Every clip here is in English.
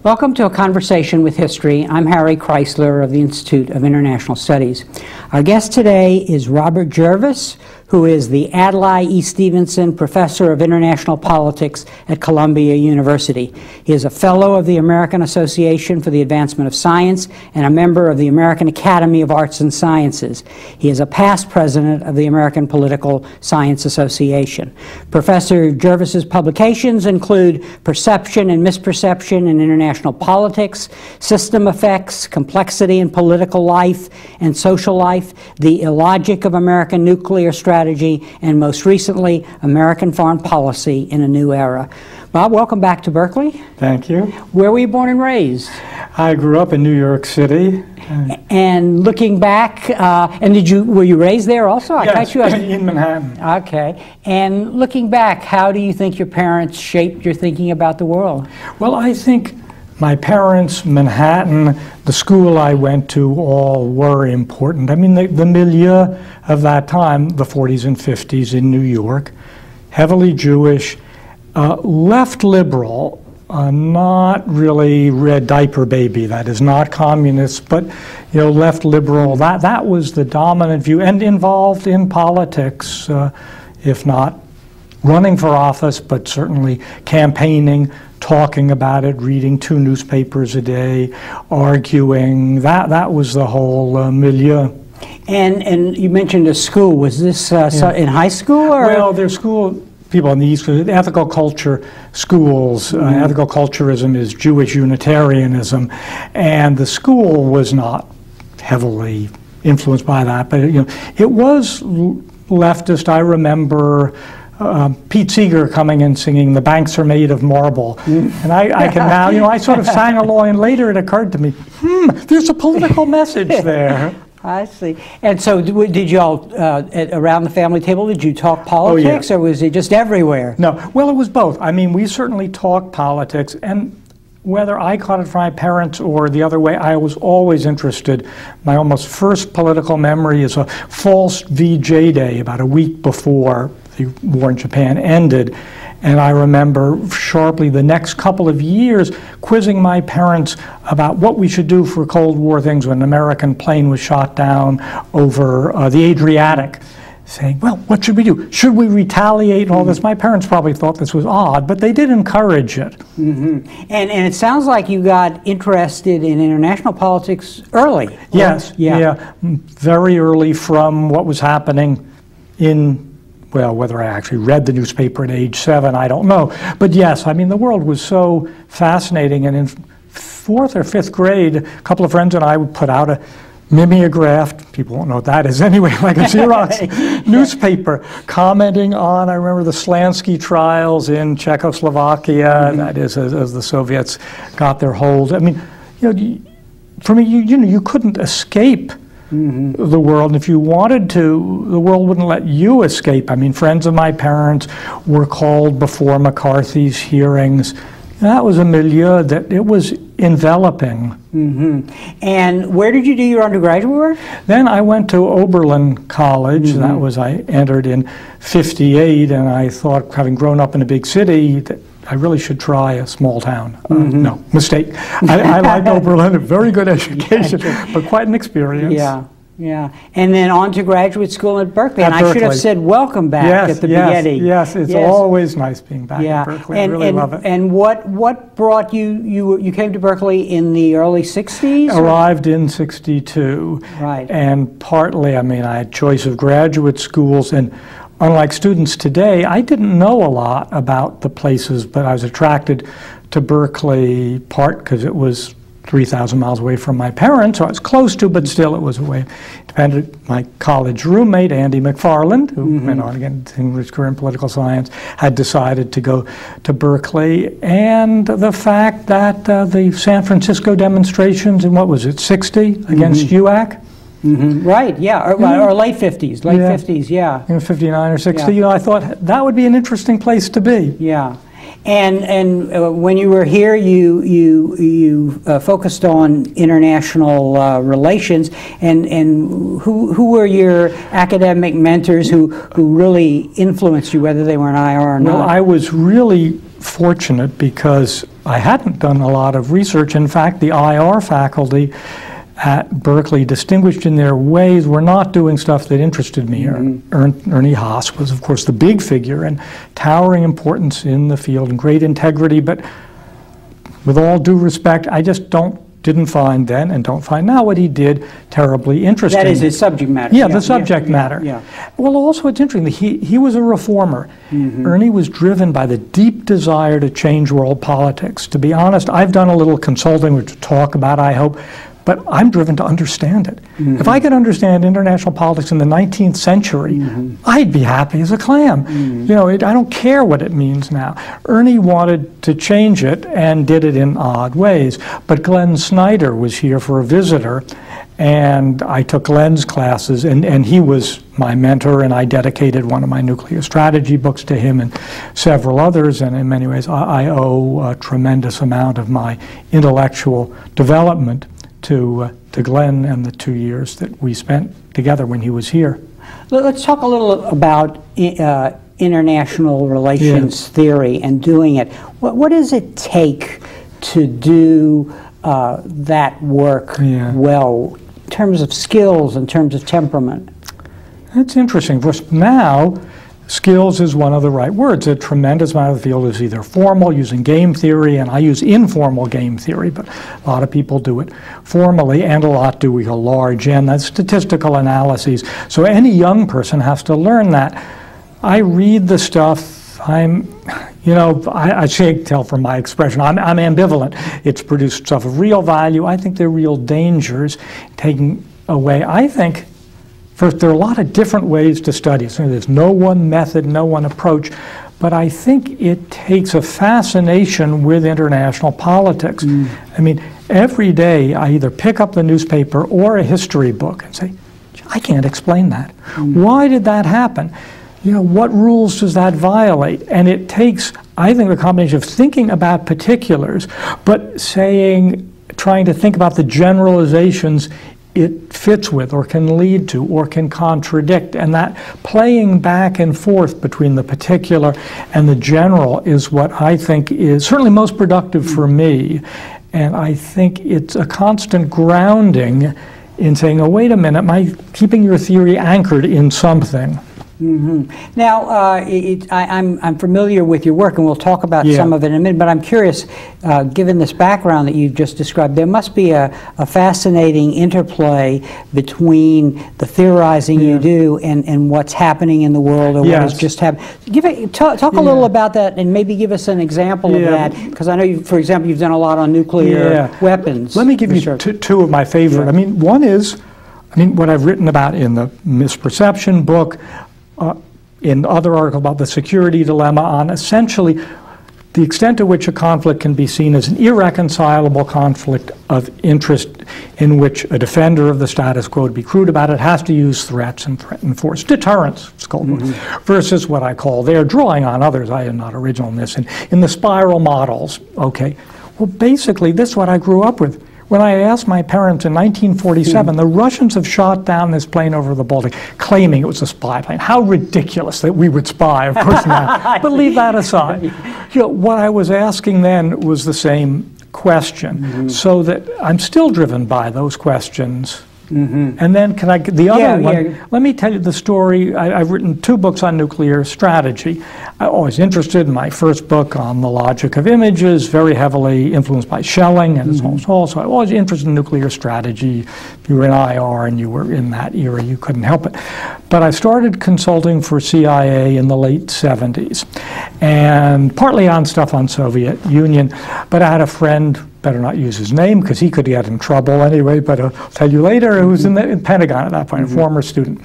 Welcome to A Conversation with History. I'm Harry Chrysler of the Institute of International Studies. Our guest today is Robert Jervis, who is the Adlai E. Stevenson Professor of International Politics at Columbia University. He is a Fellow of the American Association for the Advancement of Science and a member of the American Academy of Arts and Sciences. He is a past president of the American Political Science Association. Professor Jervis's publications include Perception and Misperception in International Politics, System Effects, Complexity in Political Life and Social Life, The Illogic of American Nuclear Strategy, and most recently, American Foreign Policy in a New Era. Bob, welcome back to Berkeley. Thank you. Where were you born and raised? I grew up in New York City. And looking back, were you raised there also? Yes, in Manhattan. Okay. And looking back, how do you think your parents shaped your thinking about the world? Well, I think my parents, Manhattan, the school I went to, all were important. I mean, the milieu of that time, the 40s and 50s in New York, heavily Jewish, left liberal, not really red diaper baby, that is not communist, but left liberal. That was the dominant view, and involved in politics, if not running for office, but certainly campaigning, talking about it, reading 2 newspapers a day, arguing. That was the whole milieu. And you mentioned a school. Was this in high school? Or? Well, there's school people on the East Coast, ethical culture schools. Ethical culturism is Jewish Unitarianism, and the school was not heavily influenced by that, but it was leftist. I remember Pete Seeger coming and singing "The Banks Are Made of Marble," and I can now, I sort of sang along, and later it occurred to me, there's a political message there. I see. And so did you all, around the family table, did you talk politics, or was it just everywhere? No, well, it was both. I mean, we certainly talked politics, and whether I caught it from my parents or the other way, I was always interested. My almost first political memory is a false VJ day about a week before the war in Japan ended. And I remember sharply the next couple of years quizzing my parents about what we should do for Cold War things when an American plane was shot down over the Adriatic, saying, well, what should we do? Should we retaliate and all this? My parents probably thought this was odd, but they did encourage it. And it sounds like you got interested in international politics early. Yes, very early, from what was happening in, well, whether I actually read the newspaper at age 7, I don't know. But yes, I mean, the world was so fascinating. And in 4th or 5th grade, a couple of friends and I would put out a mimeographed, people won't know what that is anyway, like a Xerox newspaper, commenting on, I remember the Slansky trials in Czechoslovakia, that is, as the Soviets got their hold. I mean, for me, you couldn't escape the world, and if you wanted to, the world wouldn't let you escape. I mean, friends of my parents were called before McCarthy's hearings. That was a milieu that it was enveloping. And where did you do your undergraduate work? Then I went to Oberlin College. That was, I entered in '58, and I thought, having grown up in a big city, that I really should try a small town. No, mistake. I liked Oberlin, a very good education, but quite an experience. Yeah. And then on to graduate school at Berkeley. And I should have said welcome back at the beginning. Yes, it's always nice being back at Berkeley. I really love it. And what brought you came to Berkeley in the early 60s? Arrived in '62. Right. And partly, I mean, I had choice of graduate schools, and unlike students today, I didn't know a lot about the places, but I was attracted to Berkeley, part because it was 3,000 miles away from my parents, so I was close to, but still it was away. Depended, my college roommate, Andy McFarland, who went on again to his career in political science, had decided to go to Berkeley, and the fact that the San Francisco demonstrations in, what was it, 60 against UAC? Right, yeah, or late 50s, late 50s, yeah. 59 or 60, you know, I thought that would be an interesting place to be. Yeah. And when you were here, you focused on international relations, and who were your academic mentors who really influenced you, whether they were in IR or not? Well, I was really fortunate because I hadn't done a lot of research. In fact, the IR faculty at Berkeley, distinguished in their ways, were not doing stuff that interested me. Ernie Haas was, of course, the big figure and towering importance in the field and great integrity, but with all due respect, I just didn't find then and don't find now what he did terribly interesting. That is his subject matter. Yeah, the subject matter. Yeah. Well, also it's interesting that he was a reformer. Ernie was driven by the deep desire to change world politics. To be honest, I've done a little consulting, which we'll talk about, I hope, but I'm driven to understand it. If I could understand international politics in the 19th century, I'd be happy as a clam. You know, I don't care what it means now. Ernie wanted to change it and did it in odd ways. But Glenn Snyder was here for a visitor, and I took Glenn's classes, and he was my mentor, and I dedicated one of my nuclear strategy books to him and several others, and in many ways I owe a tremendous amount of my intellectual development to Glenn and the 2 years that we spent together when he was here. Let's talk a little about international relations theory and doing it. What does it take to do that work well, in terms of skills, in terms of temperament? That's interesting. Of course, now, skills is one of the right words. A tremendous amount of the field is either formal, using game theory, and I use informal game theory, but a lot of people do it formally, and a lot do a large N. That's statistical analyses. So any young person has to learn that. I read the stuff. I can't tell from my expression. I'm ambivalent. It's produced stuff of real value. I think there are real dangers taking away. I think, first, there are a lot of different ways to study. So there's no one method, no one approach, but I think it takes a fascination with international politics. I mean, every day I either pick up the newspaper or a history book and say, I can't explain that. Why did that happen? You know, what rules does that violate? And it takes, I think, a combination of thinking about particulars, but trying to think about the generalizations it fits with or can lead to or can contradict, and that playing back and forth between the particular and the general is what I think is certainly most productive for me. And I think it's a constant grounding in saying, oh, wait a minute, am I keeping your theory anchored in something? Now, I'm familiar with your work, and we'll talk about some of it in a minute, but I'm curious, given this background that you've just described, there must be a fascinating interplay between the theorizing you do and what's happening in the world, or what has just happened. Talk a little about that, and maybe give us an example of that, because I know, for example, you've done a lot on nuclear weapons. Let me give you two of my favorite. I mean, one is, what I've written about in the Misperception book, in other articles about the security dilemma, on essentially the extent to which a conflict can be seen as an irreconcilable conflict of interest in which a defender of the status quo, to be crude about it, has to use threats and threaten force. Deterrence, it's called, versus what I call, they're drawing on others, I am not original in this, in the spiral models. Okay, well, basically, this is what I grew up with. When I asked my parents in 1947, the Russians have shot down this plane over the Baltic, claiming it was a spy plane. How ridiculous that we would spy, of course not. But leave that aside. You know, what I was asking then was the same question, so that I'm still driven by those questions. And then the other one, let me tell you the story. I've written 2 books on nuclear strategy. I'm always interested in my first book on the logic of images, very heavily influenced by Schelling and also I'm always interested in nuclear strategy. If you were in IR and you were in that era, you couldn't help it. But I started consulting for CIA in the late 70s, and partly on stuff on Soviet Union, but I had a friend better not use his name because he could get in trouble anyway, but I'll tell you later, who was in the Pentagon at that point, a former student.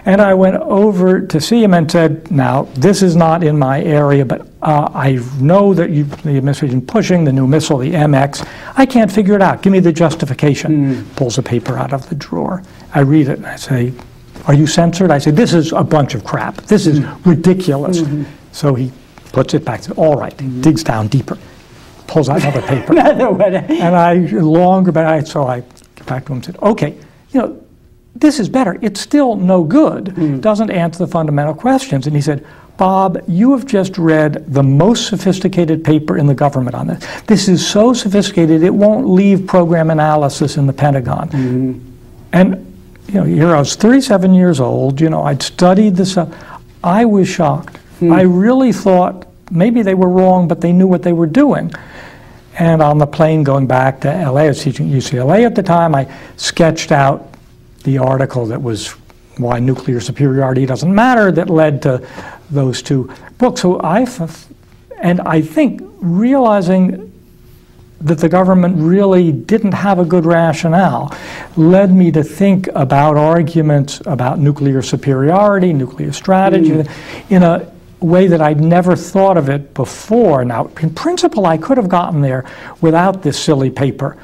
And I went over to see him and said, now, this is not in my area, but I know that the administration pushing the new missile, the MX. I can't figure it out. Give me the justification. Pulls a paper out of the drawer. I read it and I say, are you censored? I say, this is a bunch of crap. This is ridiculous. So he puts it back. Says, all right. Digs down deeper. Pulls out another paper. And so I get back to him and said, okay, this is better. It's still no good. Doesn't answer the fundamental questions. And he said, Bob, you have just read the most sophisticated paper in the government on this. This is so sophisticated it won't leave program analysis in the Pentagon. And here I was 37 years old. I'd studied this. I was shocked. I really thought maybe they were wrong, but they knew what they were doing. And on the plane going back to LA, I was teaching UCLA at the time, I sketched out the article that was Why Nuclear Superiority Doesn't Matter that led to those two books. So I think realizing that the government really didn't have a good rationale led me to think about arguments about nuclear superiority, nuclear strategy, in a way that I'd never thought of it before. Now, in principle, I could have gotten there without this silly paper.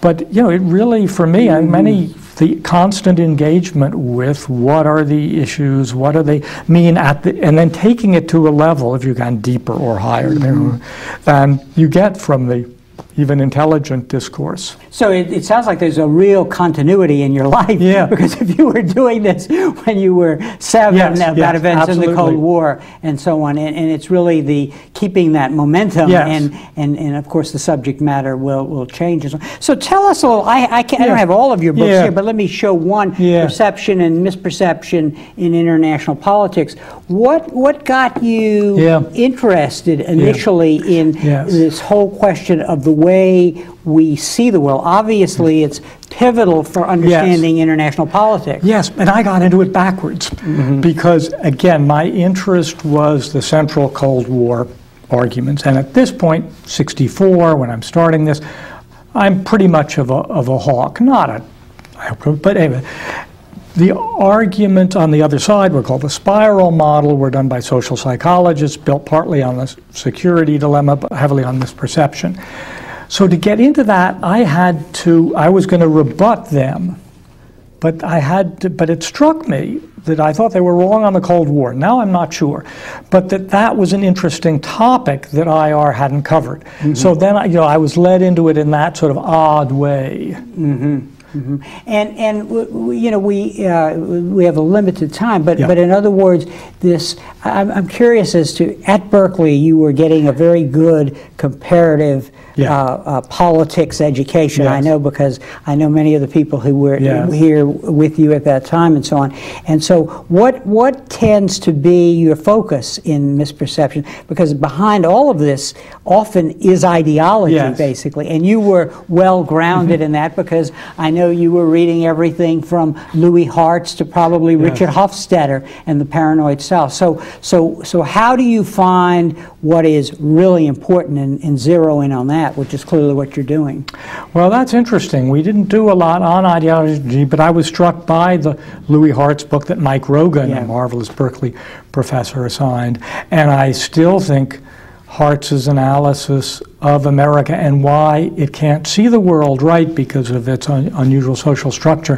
But, it really, for me, the constant engagement with what are the issues, what do they mean, and then taking it to a level, if you've gone deeper or higher, than you get from the even intelligent discourse. So it sounds like there's a real continuity in your life. Yeah. Because if you were doing this when you were 7 about events absolutely. in the Cold War and so on, and it's really the keeping that momentum, and of course the subject matter will change. So tell us a little. I don't have all of your books here, but let me show one: Perception and Misperception in International Politics. What got you interested initially in this whole question of the way we see the world? Obviously, it's pivotal for understanding international politics. Yes, and I got into it backwards because, again, my interest was the Central Cold War arguments. And at this point, 64, when I'm starting this, I'm pretty much of a hawk. But anyway, the arguments on the other side were called the spiral model, were done by social psychologists, built partly on the security dilemma, but heavily on misperception. So to get into that, I was going to rebut them, but it struck me that I thought they were wrong on the Cold War. Now I'm not sure, but that was an interesting topic that IR hadn't covered. So then I was led into it in that sort of odd way. And we have a limited time, but in other words, I'm curious as to, at Berkeley you were getting a very good comparative politics education. I know because I know many of the people who were here with you at that time and so on. And so what tends to be your focus in misperception? Because behind all of this often is ideology, basically, and you were well grounded in that, because I know you were reading everything from Louis Hartz to probably Richard Hofstadter and the Paranoid Self. So how do you find what is really important and zero in on that, which is clearly what you're doing? Well, that's interesting. We didn't do a lot on ideology, but I was struck by the Louis Hartz book that Mike Rogan, a marvelous Berkeley professor, assigned. And I still think Hartz's analysis of America and why it can't see the world right because of its unusual social structure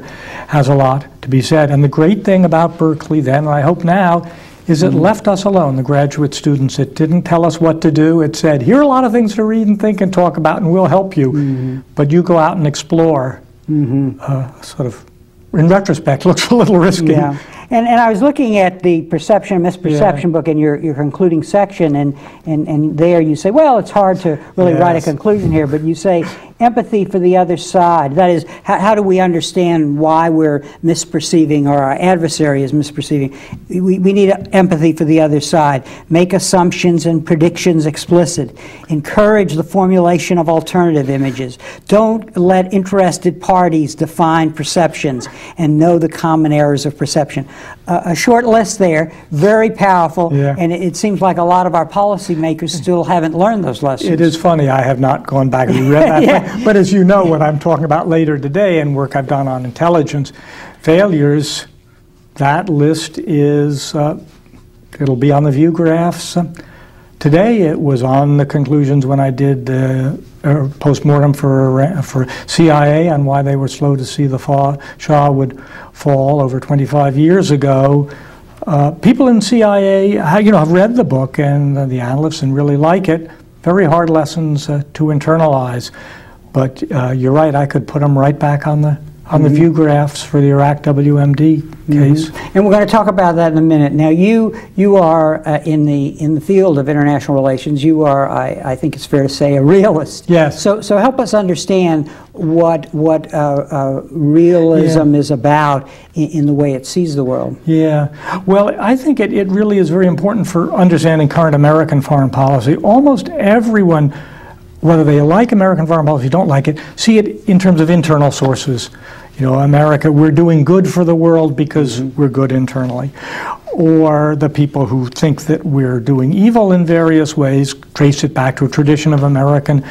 has a lot to be said. And the great thing about Berkeley then, and I hope now, is it left us alone, the graduate students. It didn't tell us what to do. It said, here are a lot of things to read and think and talk about, and we'll help you. But you go out and explore. Sort of, in retrospect, looks a little risky. And I was looking at the Perception and Misperception book in your concluding section, and there you say, well, it's hard to really write a conclusion here, but you say empathy for the other side. That is, how do we understand why we're misperceiving or our adversary is misperceiving? We need empathy for the other side. Make assumptions and predictions explicit. Encourage the formulation of alternative images. Don't let interested parties define perceptions and know the common errors of perception. A short list there, very powerful, and it seems like a lot of our policymakers still haven't learned those lessons. It is funny, I have not gone back and read that, but as you know, what I'm talking about later today and work I've done on intelligence failures, that list is, it'll be on the view graphs. Today it was on the conclusions when I did postmortem for CIA on why they were slow to see the Shah would fall over 25 years ago. People in CIA, have read the book and the analysts and really like it. Very hard lessons to internalize, but you're right. I could put them right back on the view graphs for the Iraq WMD case. And we're going to talk about that in a minute. Now, you are in the field of international relations. You are, I think it's fair to say, a realist. Yes. So help us understand what realism is about in the way it sees the world. Yeah. Well, I think it really is very important for understanding current American foreign policy. Almost everyone, whether they like American foreign policy, don't like it, see it in terms of internal sources. America, we're doing good for the world because we're good internally. Or the people who think that we're doing evil in various ways trace it back to a tradition of American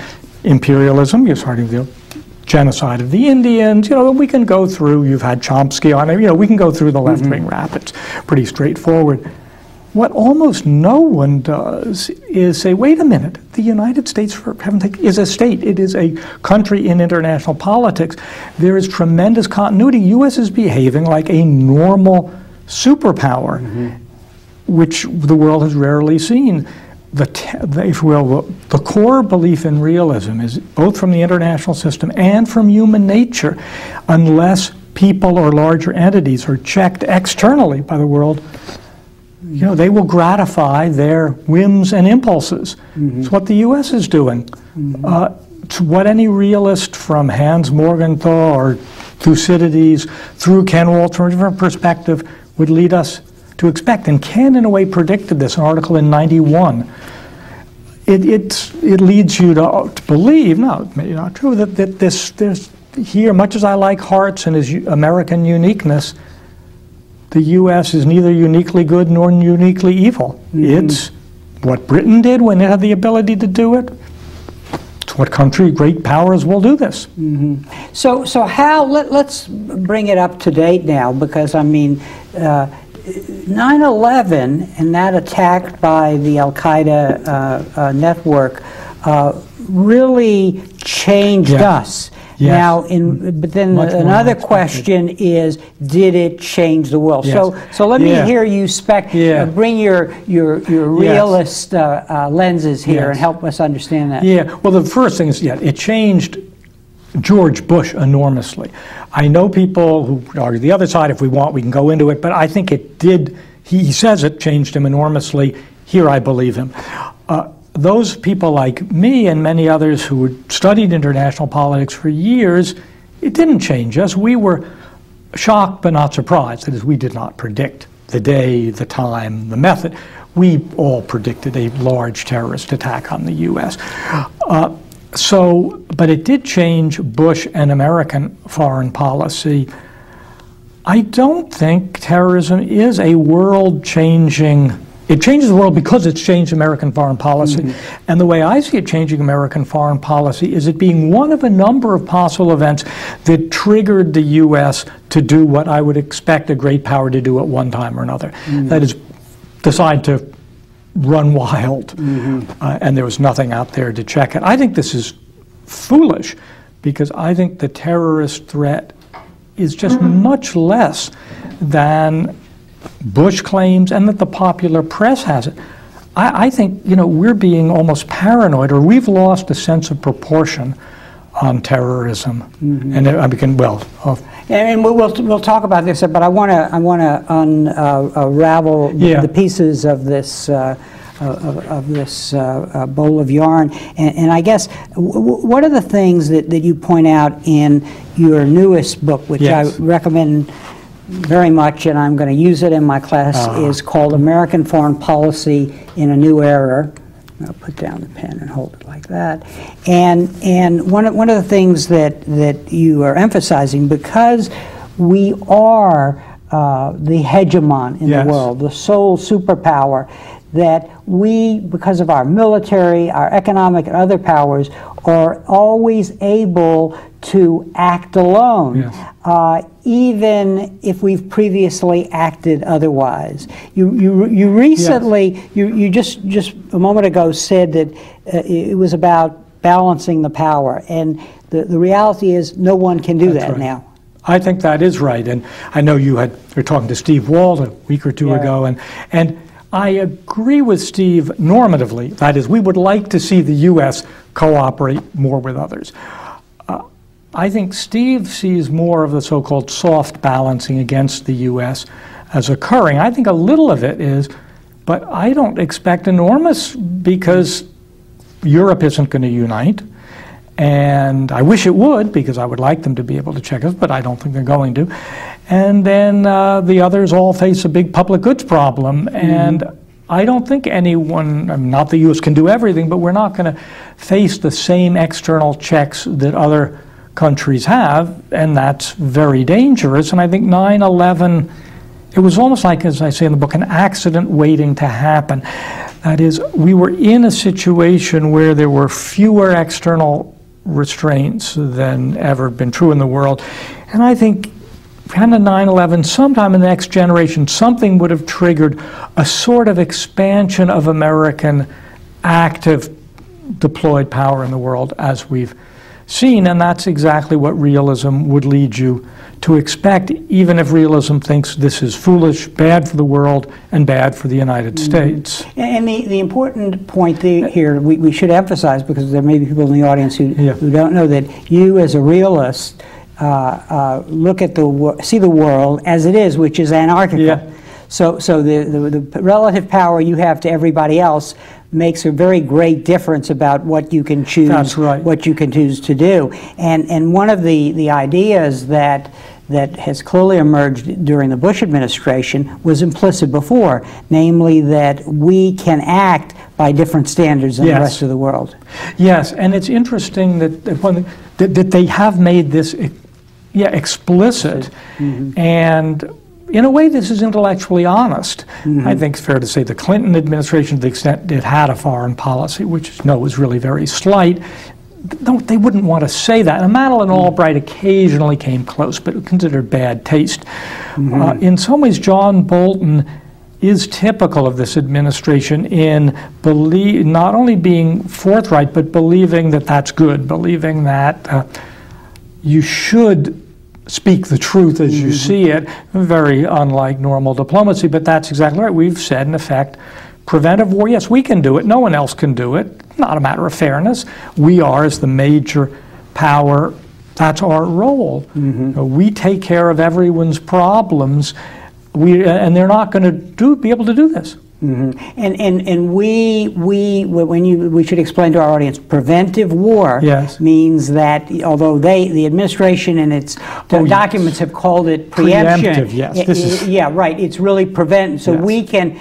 imperialism. You're starting with the genocide of the Indians. We can go through, you've had Chomsky on it, we can go through the left-wing rap. It's pretty straightforward. What almost no one does is say, wait a minute, the United States, for heaven's sake, is a state. It is a country in international politics. There is tremendous continuity. U.S. is behaving like a normal superpower, which the world has rarely seen. If you will, the core belief in realism is both from the international system and from human nature. Unless people or larger entities are checked externally by the world, they will gratify their whims and impulses. It's what the U.S. is doing. It's what any realist from Hans Morgenthau or Thucydides through Ken Waltz from a different perspective would lead us to expect. And Ken, in a way, predicted this, an article in '91. It leads you to believe, no, maybe not true, that there's here, much as I like Hart's and his American uniqueness, the U.S. is neither uniquely good nor uniquely evil. It's what Britain did when it had the ability to do it. It's what great powers will do this. So how, let's bring it up to date now, because, 9/11 and that attack by the Al-Qaeda network really changed us. Yes. Now, but then another question is, did it change the world? Yes. So let me hear you bring your realist lenses here and help us understand that. Yeah. Well, the first thing is, it changed George Bush enormously. I know people who argue the other side. If we want, we can go into it. But I think it did. He says it changed him enormously. Here, I believe him. Those people like me and many others who had studied international politics for years, it didn't change us. We were shocked but not surprised. That is, we did not predict the day, the time, the method. We all predicted a large terrorist attack on the U.S. But it did change Bush and American foreign policy. I don't think terrorism is a world-changing. It changes the world because it's changed American foreign policy. And the way I see it changing American foreign policy is it being one of a number of possible events that triggered the U.S. to do what I would expect a great power to do at one time or another. That is, decide to run wild. And there was nothing out there to check it. I think this is foolish because I think the terrorist threat is just much less than Bush claims and that the popular press has it. I think, we're being almost paranoid, or we've lost a sense of proportion on terrorism. And and we'll talk about this, but I want to unravel the pieces of this of this bowl of yarn. And I guess, what are the things that you point out in your newest book, which yes. I recommend very much, and I'm going to use it in my class, is called American Foreign Policy in a New Era. I'll put down the pen and hold it like that. And one of the things that you are emphasizing, because we are the hegemon in yes. the world, the sole superpower, that we, because of our military, our economic and other powers, are always able to act alone, yes. Even if we've previously acted otherwise. You recently, yes. you just a moment ago said that it was about balancing the power, and the reality is no one can do That's that right. now. I think that is right, and I know you were talking to Steve Wald a week or two yeah. ago, and I agree with Steve normatively. That is, we would like to see the U.S. cooperate more with others. I think Steve sees more of the so-called soft balancing against the U.S. as occurring. I think a little of it is, but I don't expect enormous, because Europe isn't going to unite. And I wish it would, because I would like them to be able to check us, but I don't think they're going to. And then the others all face a big public goods problem. And I don't think anyone, I mean, not the U.S. can do everything, but we're not going to face the same external checks that other countries have, and that's very dangerous. And I think 9/11, it was almost like, as I say in the book, an accident waiting to happen. That is, we were in a situation where there were fewer external restraints than ever been true in the world. And I think kind of 9/11, sometime in the next generation, something would have triggered a sort of expansion of American active deployed power in the world as we've seen, and that's exactly what realism would lead you to expect, even if realism thinks this is foolish, bad for the world, and bad for the United States. And the important point here we should emphasize, because there may be people in the audience who don't know, that you as a realist look at see the world as it is, which is anarchical. Yeah. So the relative power you have to everybody else makes a very great difference about what you can choose. That's right. What you can choose to do. And one of the ideas that has clearly emerged during the Bush administration was implicit before, namely that we can act by different standards than yes. the rest of the world. Yes, and it's interesting that they have made this explicit, and in a way, this is intellectually honest. I think it's fair to say the Clinton administration, to the extent it had a foreign policy, which was really very slight, they wouldn't want to say that. And Madeleine Albright occasionally came close, but considered bad taste. In some ways, John Bolton is typical of this administration in not only being forthright, but believing that that's good, believing that you should speak the truth as you see it, very unlike normal diplomacy, but that's exactly right. We've said, in effect, preventive war, yes, we can do it, no one else can do it, not a matter of fairness. We are, as the major power, that's our role. We take care of everyone's problems, and they're not going to be able to do this. And we should explain to our audience, preventive war yes. means that although the administration and its documents have called it preemption. Preemptive, yes. Yeah, right. It's really prevent. So yes. we can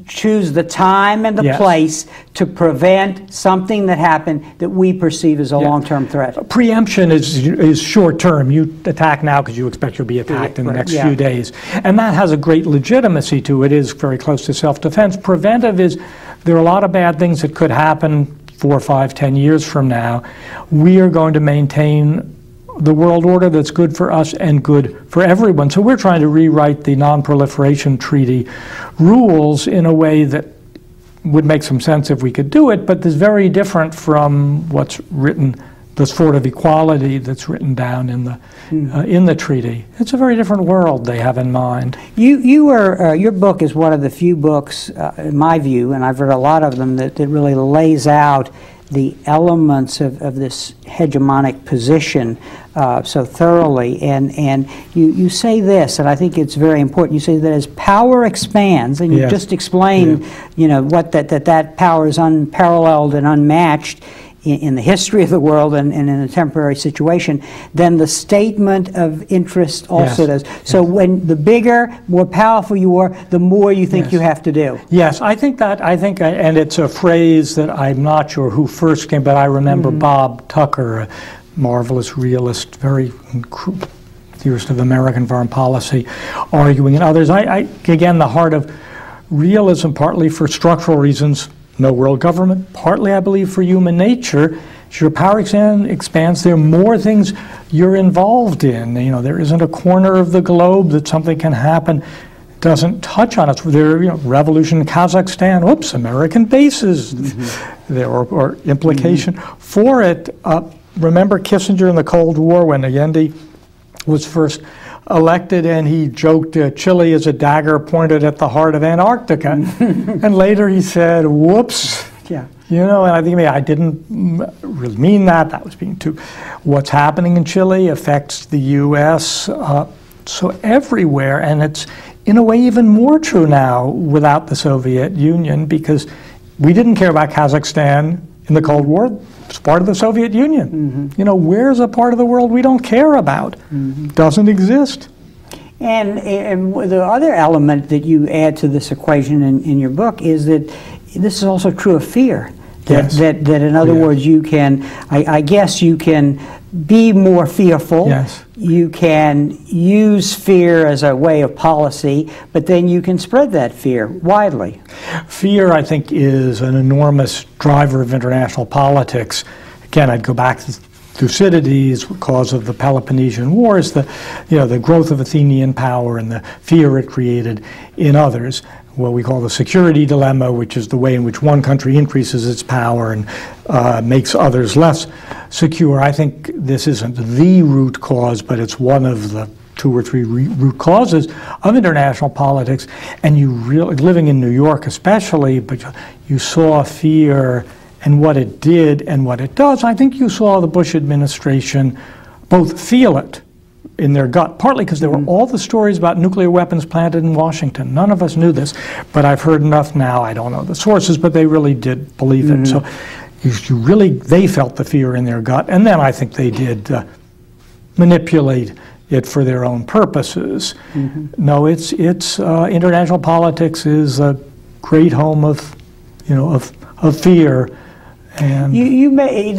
choose the time and the yes. place to prevent something that happened that we perceive as a long-term threat. Preemption is short-term. You attack now because you expect you'll be attacked in the next few days. And that has a great legitimacy to it. It is very close to self-defense. Preventive is, there are a lot of bad things that could happen 4, 5, 10 years from now. We are going to maintain the world order that's good for us and good for everyone. So we're trying to rewrite the Non-Proliferation Treaty rules in a way that would make some sense if we could do it, but is very different from what's written, the sort of equality that's written down in the treaty. It's a very different world they have in mind. Your book is one of the few books, in my view, and I've read a lot of them, that really lays out the elements of this hegemonic position so thoroughly. And you say this, and I think it's very important. You say that as power expands, and you Yes. just explained, you know, what that power is unparalleled and unmatched in the history of the world and in a temporary situation, then the statement of interest also Yes. does. So when the bigger, more powerful you are, the more you think Yes. you have to do. Yes, I think, and it's a phrase that I'm not sure who first came, but I remember Bob Tucker, a marvelous realist, very theorist of American foreign policy, arguing, and others. Again, the heart of realism, partly for structural reasons, no world government, partly, I believe, for human nature. As your power expands, there are more things you're involved in. You know, there isn't a corner of the globe that something can happen doesn't touch on us. There, you know, revolution in Kazakhstan, whoops, American bases, there or implication for it. Remember Kissinger in the Cold War when Allende was first elected, and he joked Chile is a dagger pointed at the heart of Antarctica. And later he said, whoops. Yeah. You know, and I think I didn't really mean that. That was being too. What's happening in Chile affects the U.S. So everywhere, and it's in a way even more true now without the Soviet Union, because we didn't care about Kazakhstan in the Cold War. It's part of the Soviet Union. You know, where's a part of the world we don't care about? Doesn't exist. And the other element that you add to this equation in your book is that this is also true of fear. Yes. That in other words, you can, I guess you can be more fearful. Yes. You can use fear as a way of policy, but then you can spread that fear widely. Fear, I think, is an enormous driver of international politics. Again, I'd go back to Thucydides because of the Peloponnesian Wars, the growth of Athenian power and the fear it created in others. What we call the security dilemma, which is the way in which one country increases its power and makes others less secure. I think this isn't the root cause, but it's one of the 2 or 3 root causes of international politics. And you really, living in New York especially, but you saw fear and what it did and what it does. I think you saw the Bush administration both feel it in their gut, partly because there were all the stories about nuclear weapons planted in Washington. None of us knew this, but I've heard enough now. I don't know the sources, but they really did believe it. So they felt the fear in their gut, and then I think they did manipulate it for their own purposes. No, it's international politics is a great home of fear. And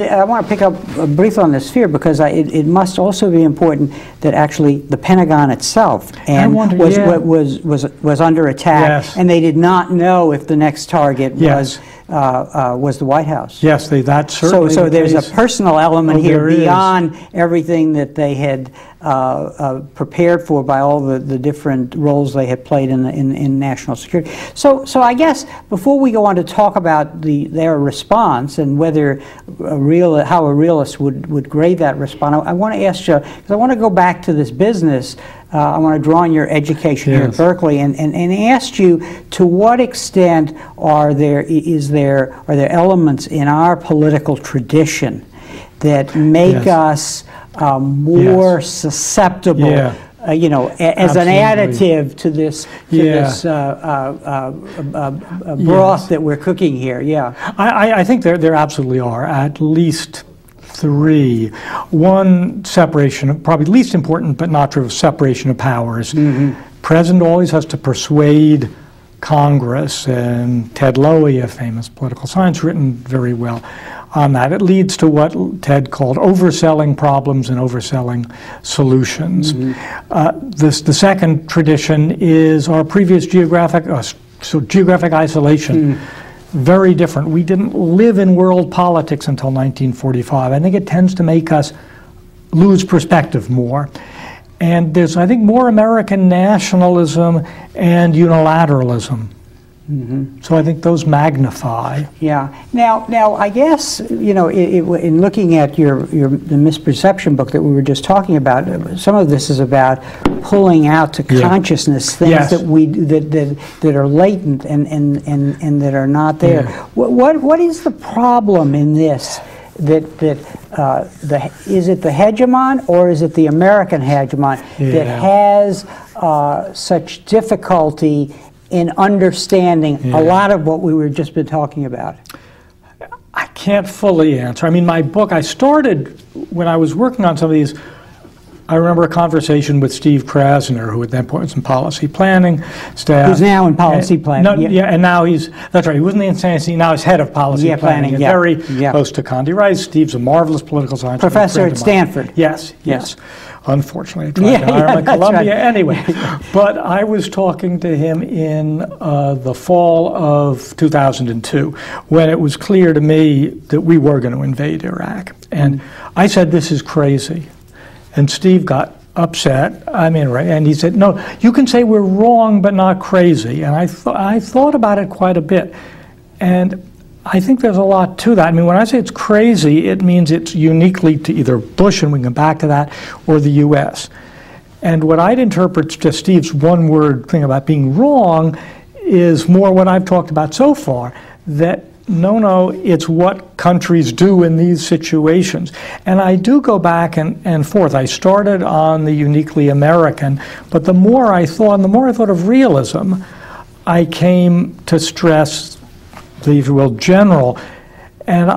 I want to pick up briefly on this fear, because it must also be important that actually the Pentagon itself was under attack, and they did not know if the next target was the White House. Yes, that certainly. So there's a personal element here beyond everything that they had prepared for by all the different roles they had played in national security. So I guess before we go on to talk about their response and whether how a realist would grade that response, I want to ask you, because I want to go back to this business. I want to draw on your education here at Berkeley and ask you, to what extent are there elements in our political tradition that make us more susceptible, as an additive to this broth that we're cooking here? I think there absolutely are, at least 3. One, separation, probably least important but not true, separation of powers. President always has to persuade Congress, and Ted Lowy, a famous political science, written very well on that. It leads to what Ted called overselling problems and overselling solutions. The second tradition is our previous geographic isolation. Very different. We didn't live in world politics until 1945. I think it tends to make us lose perspective more. And there's, I think, more American nationalism and unilateralism So I think those magnify. Yeah. Now, I guess, you know, in looking at the misperception book that we were just talking about, some of this is about pulling out to consciousness things that are latent and that are not there. What is the problem in this? Is it the hegemon, or is it the American hegemon that has such difficulty in understanding a lot of what we were just been talking about? I can't fully answer. I mean, my book, I started when I was working on some of these. I remember a conversation with Steve Krasner, who at that point was in policy planning staff. Who's now in policy planning. And now that's right, he wasn't in insanity, now he's head of policy planning. Very close to Condi Rice. Steve's a marvelous political scientist. Professor at Stanford. Yes. Unfortunately, I tried to hire him at Columbia. Right. Anyway, but I was talking to him in the fall of 2002, when it was clear to me that we were going to invade Iraq. And I said, this is crazy. And Steve got upset. I mean, right? And he said, no, you can say we're wrong, but not crazy. And I thought about it quite a bit. And I think there's a lot to that. I mean, when I say it's crazy, it means it's uniquely to either Bush, and we can come back to that, or the U.S. And what I'd interpret to Steve's one-word thing about being wrong is more what I've talked about so far, that no, it's what countries do in these situations. And I do go back and forth. I started on the uniquely American, but the more I thought of realism, I came to stress the, if you will, general. And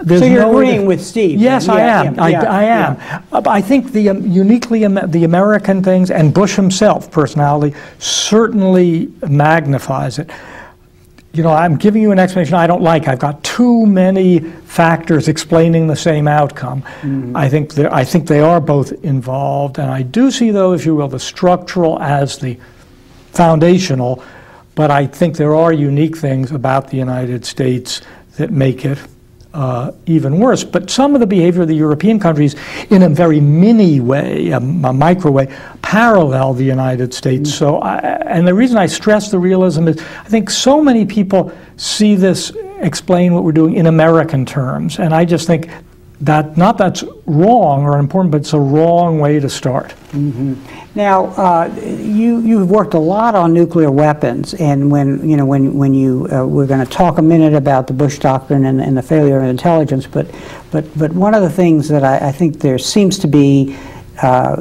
so you're agreeing with Steve? Yes, I am. I am. I think the the American things, and Bush himself, personality, certainly magnifies it. You know, I'm giving you an explanation I don't like. I've got too many factors explaining the same outcome. I think they are both involved, and I do see, though, if you will, the structural as the foundational, but I think there are unique things about the United States that make it even worse. But some of the behavior of the European countries, in a very mini way, a micro way, parallel the United States. So, and the reason I stress the realism is I think so many people see this explain what we're doing in American terms, and I just think that not that's wrong or important, but it's a wrong way to start. Now, you've worked a lot on nuclear weapons, and when you we're going to talk a minute about the Bush Doctrine and the failure of intelligence, but one of the things that I think there seems to be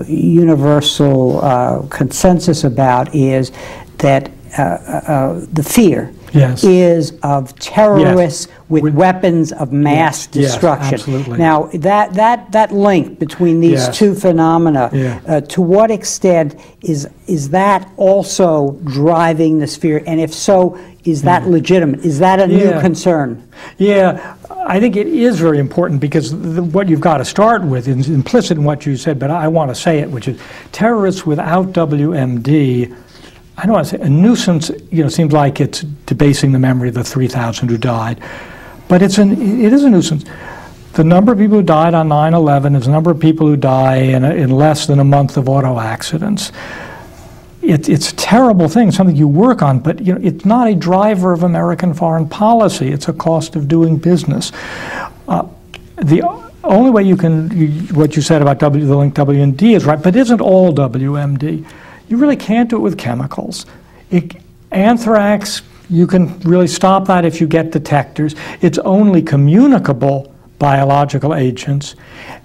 universal consensus about is that the fear is of terrorists with weapons of mass destruction. Absolutely. Now, that link between these two phenomena, to what extent is that also driving this fear? And if so, is that legitimate? Is that a new concern? Yeah, I think it is very important, because what you've got to start with is implicit in what you said, but I want to say it, which is terrorists without WMD. I don't want to say a nuisance, seems like it's debasing the memory of the 3,000 who died. But it is a nuisance. The number of people who died on 9/11 is the number of people who die in less than a month of auto accidents. It's a terrible thing, something you work on, but it's not a driver of American foreign policy. It's a cost of doing business. The only way you can, what you said about the link WMD is right, but isn't all WMD. You really can't do it with chemicals. Anthrax, you can really stop that if you get detectors. It's only communicable biological agents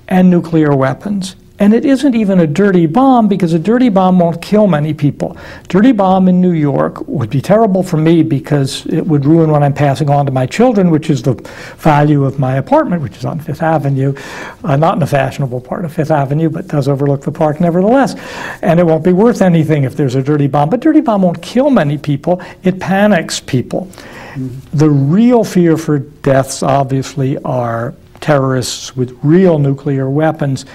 and nuclear weapons. And it isn't even a dirty bomb, because a dirty bomb won't kill many people. Dirty bomb in New York would be terrible for me, because it would ruin what I'm passing on to my children, which is the value of my apartment, which is on Fifth Avenue, not in a fashionable part of Fifth Avenue, but does overlook the park nevertheless. And it won't be worth anything if there's a dirty bomb. But dirty bomb won't kill many people. It panics people. The real fear for deaths, obviously, are terrorists with real nuclear weapons.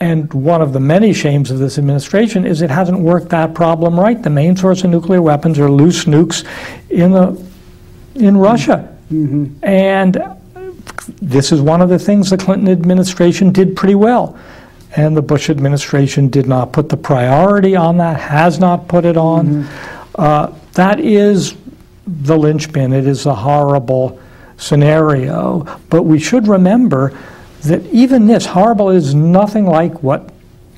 And one of the many shames of this administration is it hasn't worked that problem right. The main source of nuclear weapons are loose nukes in Russia. And this is one of the things the Clinton administration did pretty well. And the Bush administration did not put the priority on that, has not put it on. That is the linchpin. It is a horrible scenario. But we should remember that even this horrible is nothing like what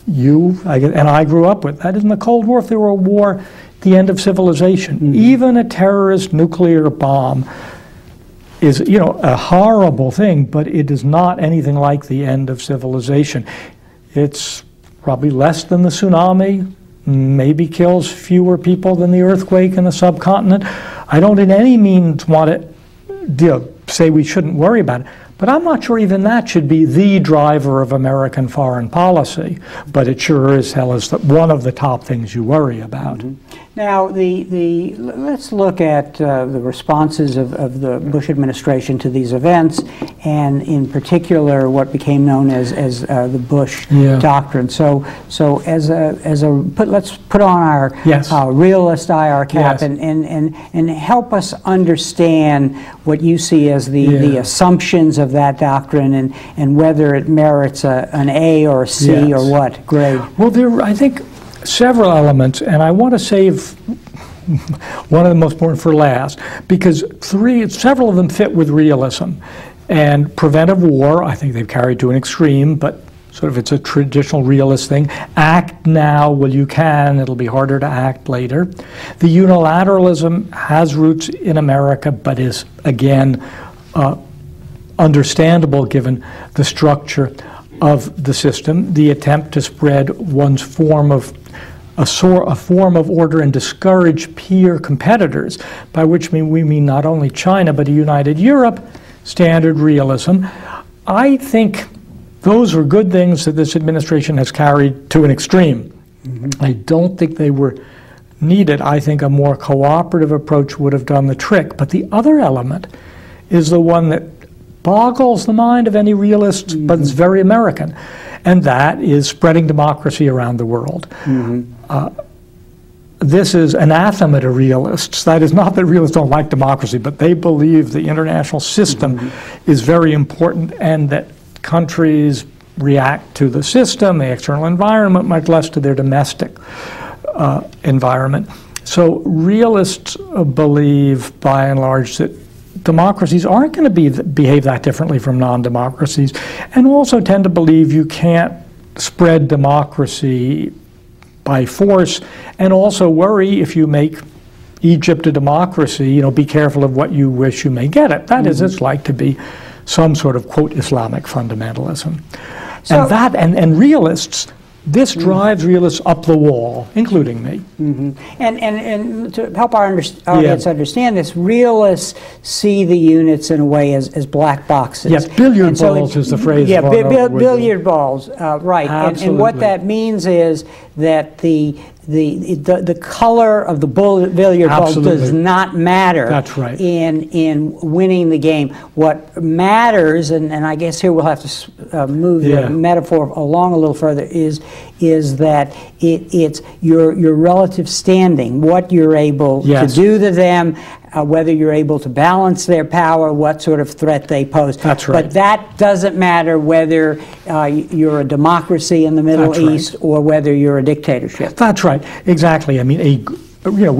you and I grew up with. That is, in the Cold War, if there were a war, the end of civilization. Even a terrorist nuclear bomb is, a horrible thing, but it is not anything like the end of civilization. It's probably less than the tsunami, maybe kills fewer people than the earthquake in the subcontinent. I don't in any means want to say we shouldn't worry about it, but I'm not sure even that should be the driver of American foreign policy. But it sure as hell is one of the top things you worry about. Now, let's look at the responses of the Bush administration to these events, and in particular, what became known as the Bush Doctrine. So let's put on our realist IR cap and help us understand what you see as the assumptions of that doctrine and whether it merits an A or a C or what grade. Well, there are, I think, several elements, and I want to save one of the most important for last, because several of them fit with realism. And preventive war, I think they've carried to an extreme, but sort of it's a traditional realist thing. Act now while you can, it'll be harder to act later. The unilateralism has roots in America, but is, again, understandable given the structure of the system. The attempt to spread one's form of a form of order and discourage peer competitors, by which we mean not only China but a united Europe, standard realism. I think those are good things that this administration has carried to an extreme. I don't think they were needed. I think a more cooperative approach would have done the trick. But the other element is the one that boggles the mind of any realist, but it's very American, and that is spreading democracy around the world. This is anathema to realists. That is not that realists don't like democracy, but they believe the international system is very important and that countries react to the system, the external environment, much less to their domestic environment. So realists believe, by and large, that democracies aren't going to behave that differently from non-democracies, and also tend to believe you can't spread democracy by force, and also worry if you make Egypt a democracy, be careful of what you wish you may get it. That is, it's like to be some sort of, quote, Islamic fundamentalism. So, and realists, this drives realists up the wall, including me. And to help our audience understand this, realists see the units in a way as black boxes. Yes, billiard balls is the phrase. Yeah, billiard balls, right. And what that means is that the color of the billiard ball does not matter. That's right. in winning the game. What matters, and I guess here we'll have to move the metaphor along a little further, is that it's your relative standing, what you're able to do to them, whether you're able to balance their power, what sort of threat they pose. That's right. But that doesn't matter whether you're a democracy in the Middle East or whether you're a dictatorship. That's right. Exactly. I mean,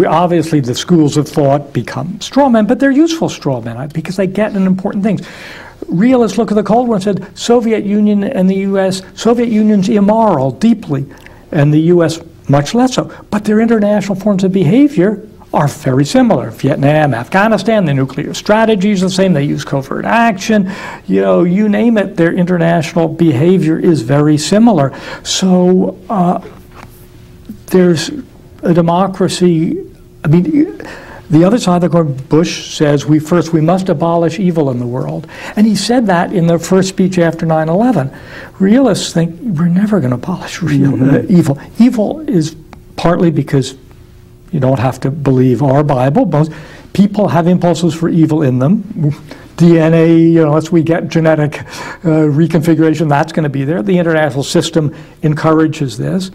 obviously the schools of thought become straw men, but they're useful straw men because they get in important things. Realists look at the Cold War and said, Soviet Union and the U.S., Soviet Union's immoral deeply, and the U.S. much less so. But their international forms of behavior are very similar. Vietnam, Afghanistan, the nuclear strategy is the same. They use covert action. You name it, their international behavior is very similar. So there's a democracy. I mean, the other side of the coin, Bush says, we must abolish evil in the world. And he said that in the first speech after 9/11. Realists think we're never going to abolish evil. Evil is partly because you don't have to believe our Bible. Most people have impulses for evil in them. DNA, unless we get genetic reconfiguration, that's going to be there. The international system encourages this.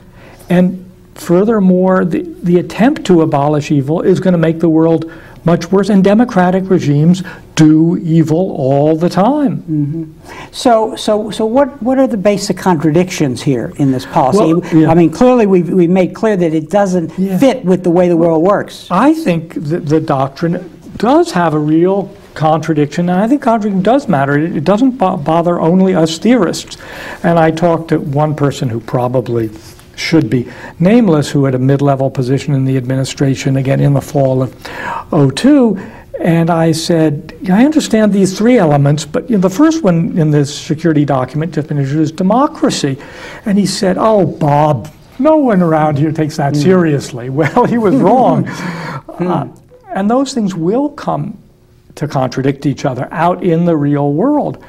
And furthermore, the attempt to abolish evil is going to make the world much worse, and democratic regimes do evil all the time. So what are the basic contradictions here in this policy? Well, I mean, clearly we've made clear that it doesn't fit with the way the world works. I think the doctrine does have a real contradiction, and I think contradiction does matter. It doesn't bother only us theorists. And I talked to one person who probably should be nameless, who had a mid-level position in the administration, again, in the fall of '02, and I said, I understand these three elements, but the first one in this security document just been issued is democracy. And he said, oh, Bob, no one around here takes that seriously. Well, he was wrong. And those things will come to contradict each other out in the real world.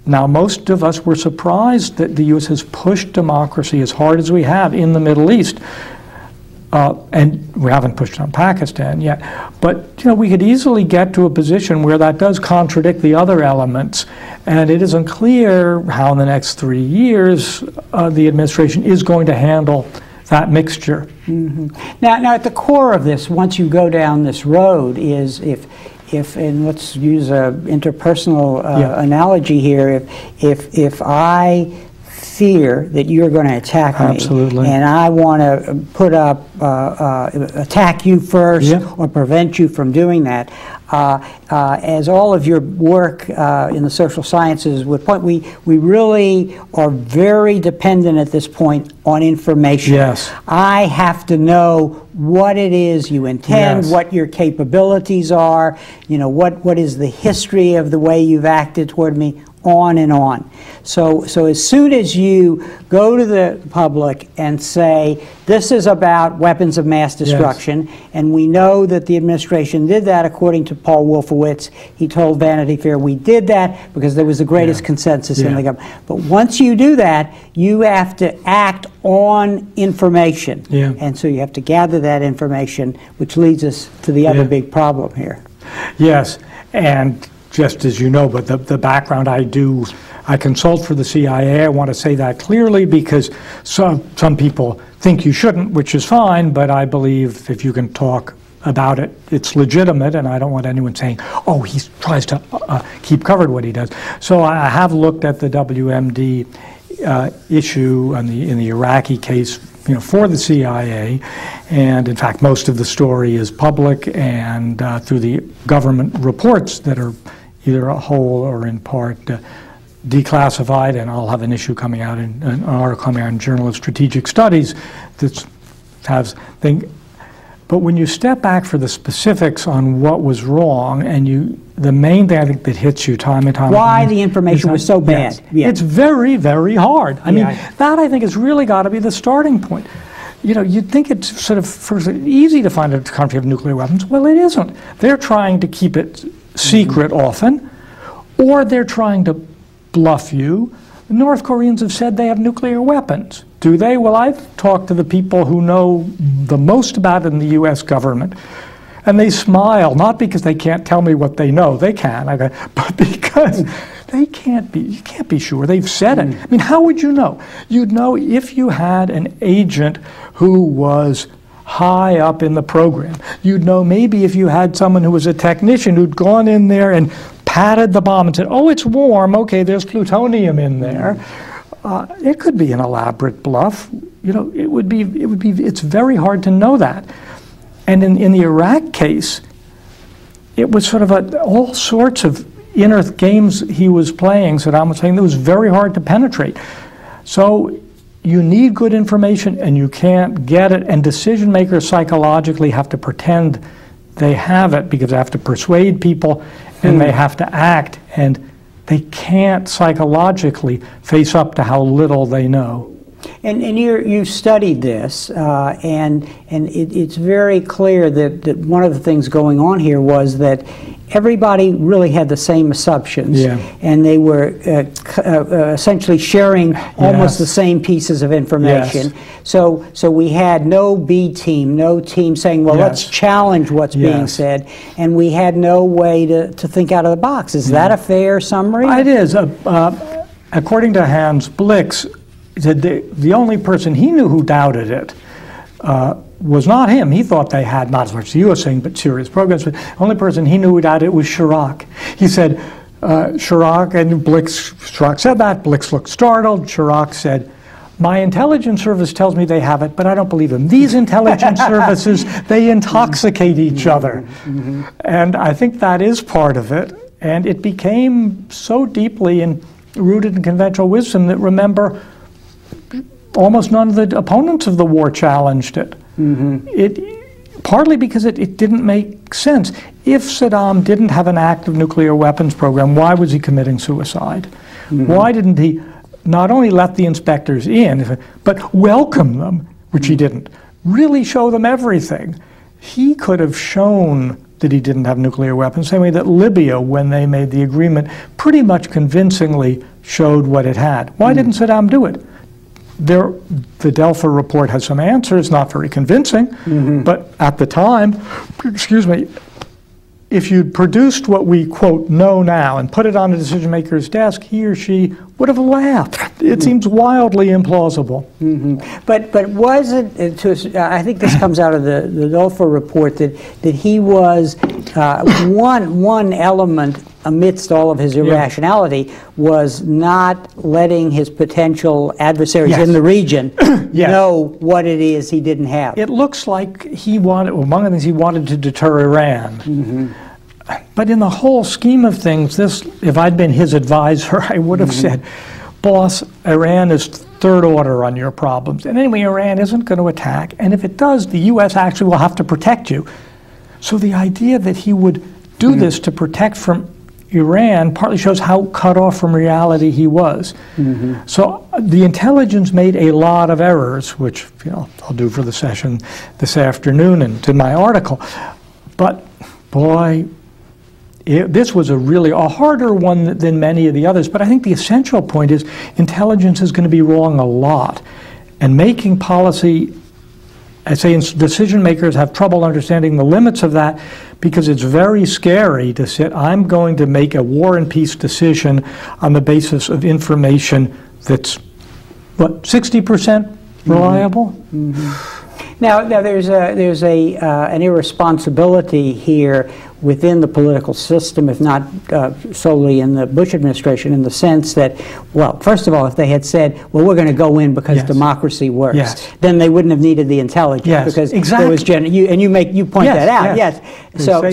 Now, most of us were surprised that the U.S. has pushed democracy as hard as we have in the Middle East. And we haven't pushed on Pakistan yet. But we could easily get to a position where that does contradict the other elements. And it isn't clear how in the next 3 years the administration is going to handle that mixture. Now, at the core of this, once you go down this road, is if and let's use an interpersonal analogy here, if I fear that you're going to attack me, absolutely, and I want to put up, attack you first, or prevent you from doing that, as all of your work in the social sciences would point, we really are very dependent at this point on information. Yes. I have to know what it is you intend, what your capabilities are, what is the history of the way you've acted toward me, on and on. So as soon as you go to the public and say, this is about weapons of mass destruction, and we know that the administration did that according to Paul Wolfowitz. He told Vanity Fair, we did that because there was the greatest consensus in the government. But once you do that, you have to act on information. And so you have to gather that information, which leads us to the other big problem here. Yes, and just as you know, but the background I consult for the CIA. I want to say that clearly because some people think you shouldn't, which is fine, but I believe if you can talk about it, it's legitimate, and I don't want anyone saying, oh, he tries to keep covered what he does. So I have looked at the WMD issue in the Iraqi case, for the CIA, and in fact most of the story is public and through the government reports that are either a whole or in part declassified, and I'll have an issue coming out an article coming out in Journal of Strategic Studies that has things. But when you step back for the specifics on what was wrong, and the main thing I think that hits you time and time again, why the information was so bad. It's very, very hard. I mean, that I think has really got to be the starting point. You'd think it's sort of first easy to find a country of nuclear weapons. Well, it isn't. They're trying to keep it secret often, or they're trying to bluff you. The North Koreans have said they have nuclear weapons. Do they? Well, I've talked to the people who know the most about it in the U.S. government, and they smile, not because they can't tell me what they know. They can, but because you can't be sure. They've said it. I mean, how would you know? You'd know if you had an agent who was high up in the program. You'd know maybe if you had someone who was a technician who'd gone in there and patted the bomb and said, oh, it's warm, okay, there's plutonium in there. It could be an elaborate bluff. It's very hard to know that. And in the Iraq case, it was sort of all sorts of inner games he was playing, Saddam was saying, that was very hard to penetrate. So you need good information, and you can't get it, and decision makers psychologically have to pretend they have it because they have to persuade people, and they have to act, and they can't psychologically face up to how little they know. And you studied this, and it's very clear that one of the things going on here was that everybody really had the same assumptions, and they were essentially sharing almost the same pieces of information. So we had no B team, no team saying, well, let's challenge what's being said, and we had no way to think out of the box. Is that a fair summary? It is. According to Hans Blix, the only person he knew who doubted it was not him. He thought they had not as much as you were saying, but serious programs. But the only person he knew who doubted it was Chirac. He said, Chirac, and Chirac said that. Blix looked startled. Chirac said, My intelligence service tells me they have it, but I don't believe them. These intelligence services, they intoxicate each other. And I think that is part of it. And it became so deeply rooted in conventional wisdom that, remember, almost none of the opponents of the war challenged it. Partly because it didn't make sense. If Saddam didn't have an active nuclear weapons program, why was he committing suicide? Why didn't he not only let the inspectors in, but welcome them, which he didn't? Really show them everything. He could have shown that he didn't have nuclear weapons, same way that Libya, when they made the agreement, pretty much convincingly showed what it had. Why didn't Saddam do it? The Delphi report has some answers, not very convincing, but at the time, excuse me, if you'd produced what we, quote, know now and put it on a decision maker's desk, he or she would have laughed. It seems wildly implausible. But was it, I think this comes out of the Delphi report, that he was one element amidst all of his irrationality was not letting his potential adversaries in the region know what it is he didn't have. It looks like he wanted, among the things, he wanted to deter Iran. But in the whole scheme of things, this, if I'd been his advisor, I would have said, boss, Iran is third order on your problems. And anyway, Iran isn't going to attack. And if it does, the U.S. actually will have to protect you. So the idea that he would do this to protect from Iran partly shows how cut off from reality he was. So the intelligence made a lot of errors, which I'll do for the session this afternoon and to my article. But boy, this was a harder one than many of the others. But I think the essential point is intelligence is going to be wrong a lot. And making policy, I say decision makers have trouble understanding the limits of that, because it's very scary to say, I'm going to make a war and peace decision on the basis of information that's, what, 60% reliable? Now there's an irresponsibility here within the political system, if not solely in the Bush administration, in the sense that, well, first of all, if they had said, well, we're going to go in because democracy works, then they wouldn't have needed the intelligence, because there was you point that out. So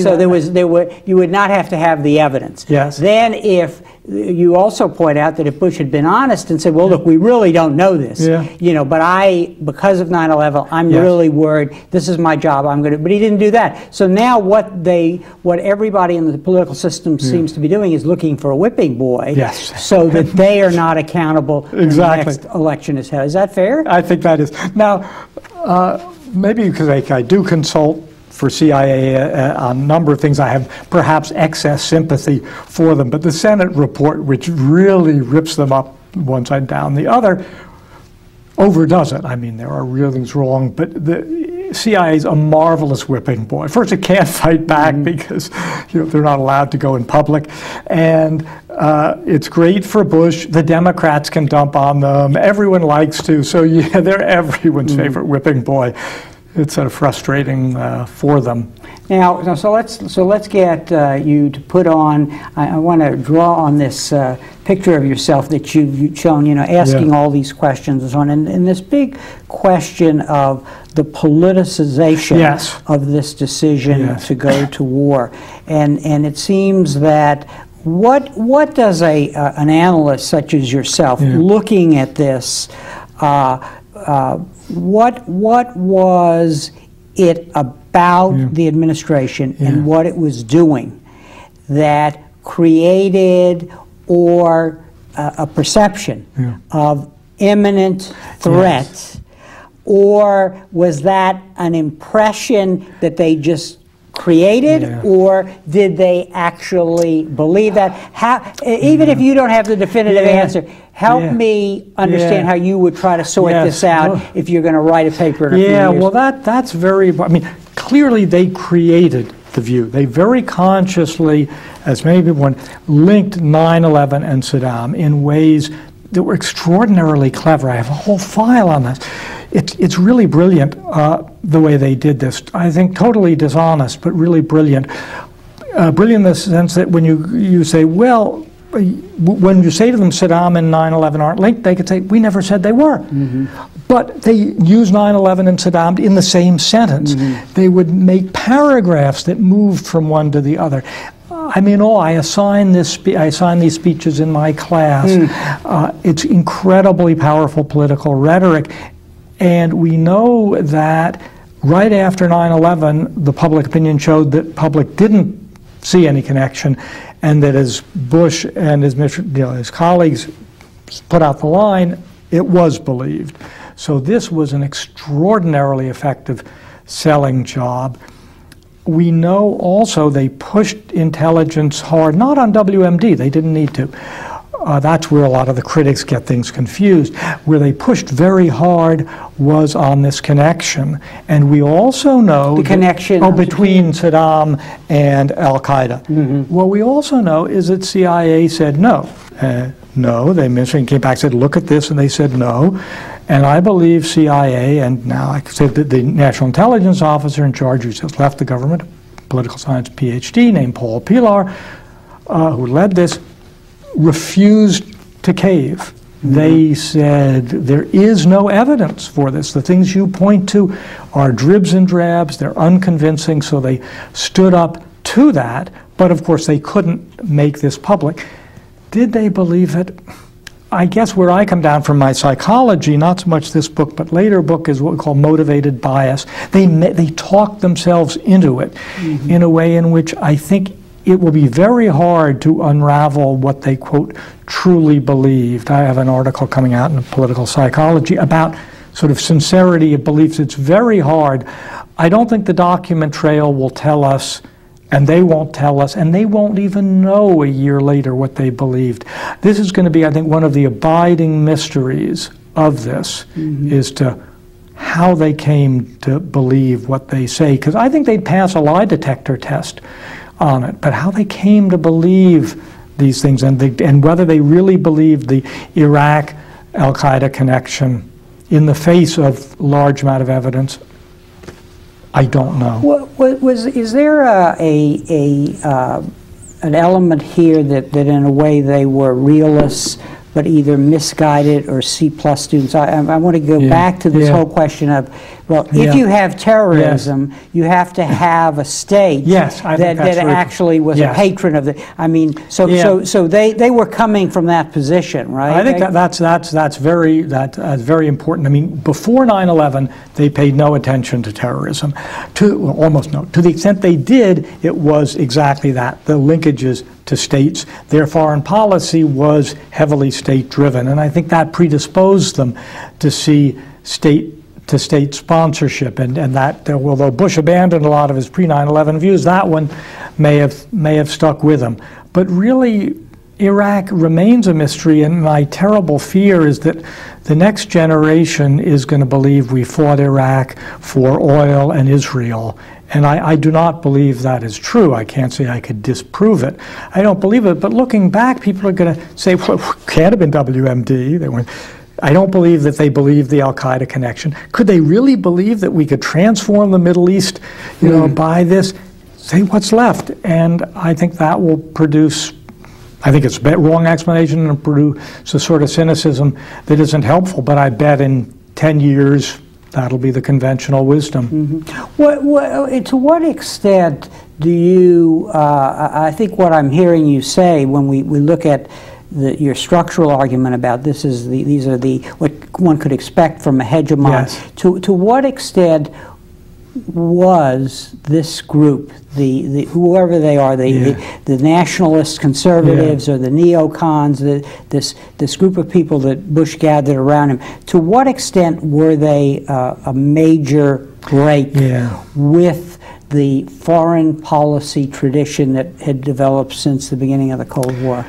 you would not have to have the evidence. Then if you also point out that if Bush had been honest and said, well, look, we really don't know this, but because of 9/11, I'm really worried. This is my job. But he didn't do that. So now what everybody in the political system seems to be doing is looking for a whipping boy, so that they are not accountable when the next election is held. Is that fair? I think that is. Now, maybe because I do consult for CIA on a number of things, I have perhaps excess sympathy for them. But the Senate report, which really rips them up one side down the other, overdoes it. I mean, there are real things wrong, but the CIA is a marvelous whipping boy. First, it can't fight back because they're not allowed to go in public, and it's great for Bush. The Democrats can dump on them. Everyone likes to, so they're everyone's favorite whipping boy. It's sort of frustrating for them. Now, so let's get you to put on. I want to draw on this picture of yourself that you've shown. Asking all these questions and so on, and this big question of the politicization of this decision to go to war, and it seems that what does an analyst such as yourself looking at this? What was it about the administration and what it was doing that created a perception of imminent threat, or was that an impression that they just created, or did they actually believe that? Even if you don't have the definitive answer, help me understand how you would try to sort this out if you're going to write a paper in a few years. Well, that's very, clearly they created the view. They very consciously, as many people linked 9/11 and Saddam in ways that were extraordinarily clever. I have a whole file on this. It's really brilliant the way they did this. I think totally dishonest, but really brilliant. Brilliant in the sense that when you say, well, when you say to them Saddam and 9/11 aren't linked, they could say, we never said they were. But they use 9/11 and Saddam in the same sentence. They would make paragraphs that moved from one to the other. I mean, I assign these speeches in my class. It's incredibly powerful political rhetoric. And we know that right after 9/11, the public opinion showed that public didn't see any connection, and that as Bush and his colleagues put out the line, it was believed. So this was an extraordinarily effective selling job. We know also they pushed intelligence hard, not on WMD, they didn't need to. That's where a lot of the critics get things confused. Where they pushed very hard was on this connection. And we also know the connection between Saddam and Al-Qaeda. What we also know is that CIA said no. No, they mentioned, came back and said, look at this, and they said no. And I believe CIA, and now I could say that the National Intelligence Officer in charge who just left the government, political science PhD, named Paul Pilar, who led this, refused to cave. They said there is no evidence for this. The things you point to are dribs and drabs, they're unconvincing, so they stood up to that, but of course they couldn't make this public. Did they believe it? I guess where I come down from my psychology, not so much this book, but later book, is what we call motivated bias. They talk themselves into it in a way in which I think it will be very hard to unravel what they, quote, truly believed. I have an article coming out in Political Psychology about sort of sincerity of beliefs. It's very hard. I don't think the document trail will tell us, and they won't tell us, and they won't even know a year later what they believed. This is going to be, I think, one of the abiding mysteries of this, is to how they came to believe what they say. Because I think they'd pass a lie detector test on it, but how they came to believe these things, and whether they really believed the Iraq Al-Qaeda connection in the face of large amount of evidence, I don't know. Is there an element here that in a way they were realists, but either misguided or C+ students? I want to go back to this whole question of, well, if you have terrorism, you have to have a state that actually was a patron of the. I mean, so they were coming from that position, right? I think that's very important. I mean, before 9/11, they paid no attention to terrorism, almost no. To the extent they did, it was exactly that, the linkages to states. Their foreign policy was heavily state-driven, and I think that predisposed them to see state sponsorship, and that although Bush abandoned a lot of his pre-9/11 views, that one may have stuck with him. But really, Iraq remains a mystery, and my terrible fear is that the next generation is going to believe we fought Iraq for oil and Israel. And I do not believe that is true. I can't say I could disprove it. I don't believe it. But looking back, people are going to say, well, it can't have been WMD. They weren't. I don't believe that they believed the Al-Qaeda connection. Could they really believe that we could transform the Middle East, by this? Say what's left. And I think that will produce, I think it's a wrong explanation, and produce a sort of cynicism that isn't helpful. But I bet in 10 years, that'll be the conventional wisdom. To what extent do you, I think what I'm hearing you say when we look at your structural argument about these are what one could expect from a hegemon, to what extent was this group, whoever they are, the nationalist conservatives or the neocons, this group of people that Bush gathered around him, to what extent were they a major break with the foreign policy tradition that had developed since the beginning of the Cold War?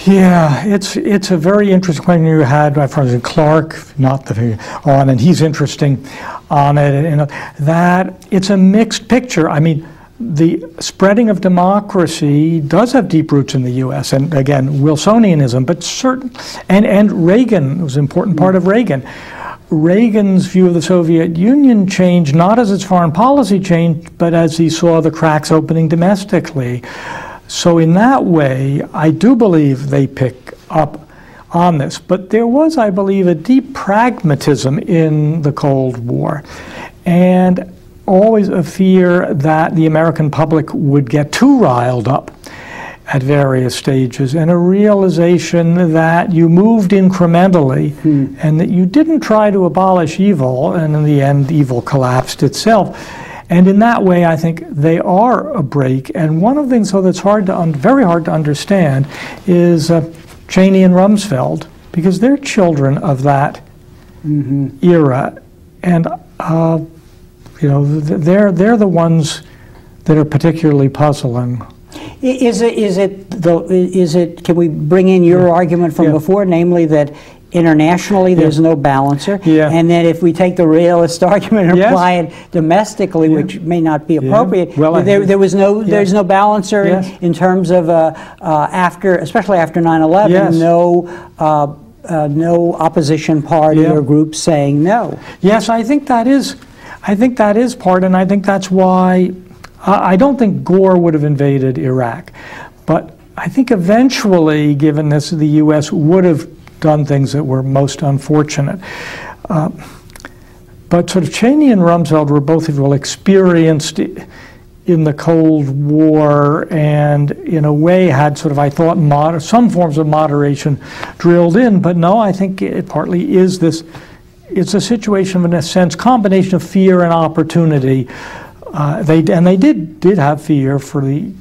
Yeah, it's a very interesting question. You had my friend Clark, and he's interesting on it. That it's a mixed picture. I mean, the spreading of democracy does have deep roots in the U.S. and again, Wilsonianism, but and Reagan was an important part of Reagan. Reagan's view of the Soviet Union changed not as its foreign policy changed, but as he saw the cracks opening domestically. So in that way, I do believe they pick up on this. But there was, I believe, a deep pragmatism in the Cold War, and always a fear that the American public would get too riled up at various stages, and a realization that you moved incrementally and that you didn't try to abolish evil, and in the end, evil collapsed itself. And in that way, I think they are a break. And one of the things, though, that's very hard to understand is Cheney and Rumsfeld, because they're children of that era, and you know, they're the ones that are particularly puzzling. Can we bring in your argument from before, namely that internationally there's no balancer, and then if we take the realist argument and apply it domestically, which may not be appropriate, well, there's no balancer in terms of especially after 9/11, no opposition party or group saying no. Yes, I think that is part, and I think that's why I don't think Gore would have invaded Iraq, but I think eventually, given this, the U.S. would have done things that were most unfortunate. But sort of Cheney and Rumsfeld were both well experienced in the Cold War, and in a way had sort of, I thought, some forms of moderation drilled in. But no, I think it partly is this. It's a situation of, in a sense, combination of fear and opportunity. They did have fear for the,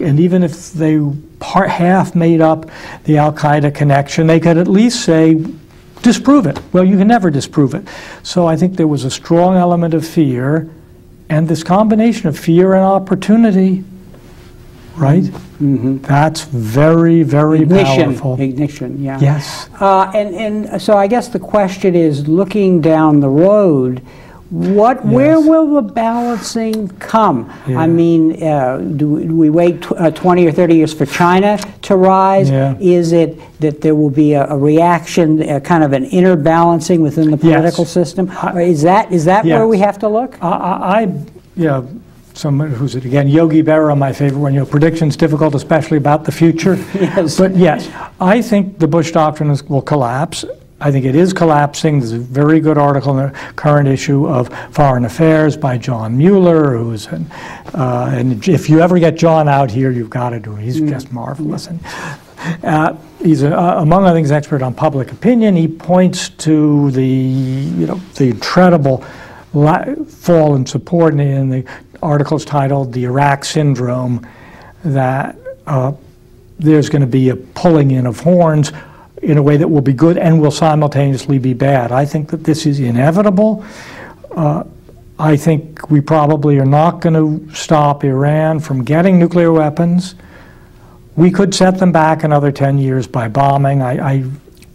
and even if they half made up the Al-Qaeda connection, they could at least say, disprove it. Well, you can never disprove it. So I think there was a strong element of fear, and this combination of fear and opportunity, right? That's very, very powerful. Ignition, yeah. Yes. And so I guess the question is, looking down the road, where will the balancing come? I mean, do we wait 20 or 30 years for China to rise? Is it that there will be a reaction, kind of an inner balancing within the political system? Is that where we have to look? Someone who's it again, Yogi Berra, my favorite one. You know, prediction's difficult, especially about the future. But yes, I think the Bush doctrine will collapse. I think it is collapsing. There's a very good article in the current issue of Foreign Affairs by John Mueller, who's and if you ever get John out here, you've got to do it. He's just marvelous. And he's among other things, expert on public opinion. He points to the incredible fall in support, and the article's titled "The Iraq Syndrome," that there's going to be a pulling in of horns in a way that will be good and will simultaneously be bad. I think that this is inevitable. I think we probably are not going to stop Iran from getting nuclear weapons. We could set them back another 10 years by bombing. I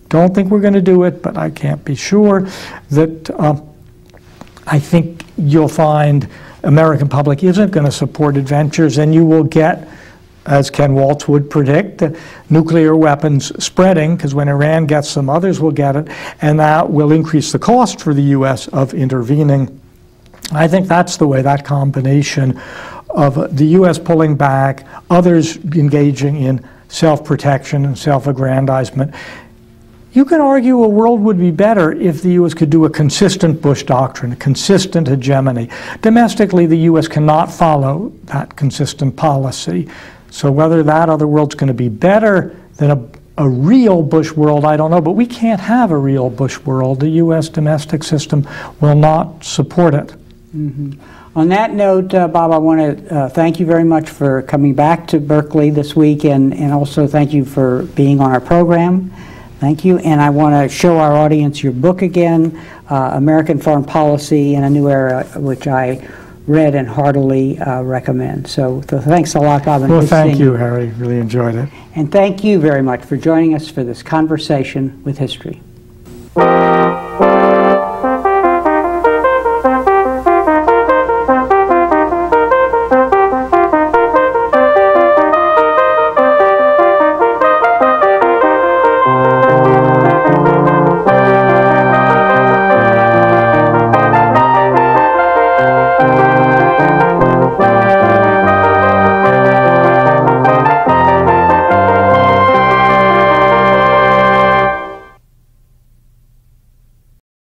don't think we're going to do it, but I can't be sure. That I think you'll find American public isn't going to support adventures, and you will get, as Ken Waltz would predict, nuclear weapons spreading, because when Iran gets them, others will get it, and that will increase the cost for the U.S. of intervening. I think that's the way, that combination of the U.S. pulling back, others engaging in self-protection and self-aggrandizement. You can argue a world would be better if the U.S. could do a consistent Bush doctrine, a consistent hegemony. Domestically, the U.S. cannot follow that consistent policy. So whether that other world's going to be better than a real Bush world, I don't know. But we can't have a real Bush world. The U.S. domestic system will not support it. On that note, Bob, I want to thank you very much for coming back to Berkeley this week, and also thank you for being on our program. Thank you. And I want to show our audience your book again, American Foreign Policy in a New Era, which I read and heartily recommend. So thanks a lot, Bob. Well, thank you, Harry. Really enjoyed it. And thank you very much for joining us for this conversation with history.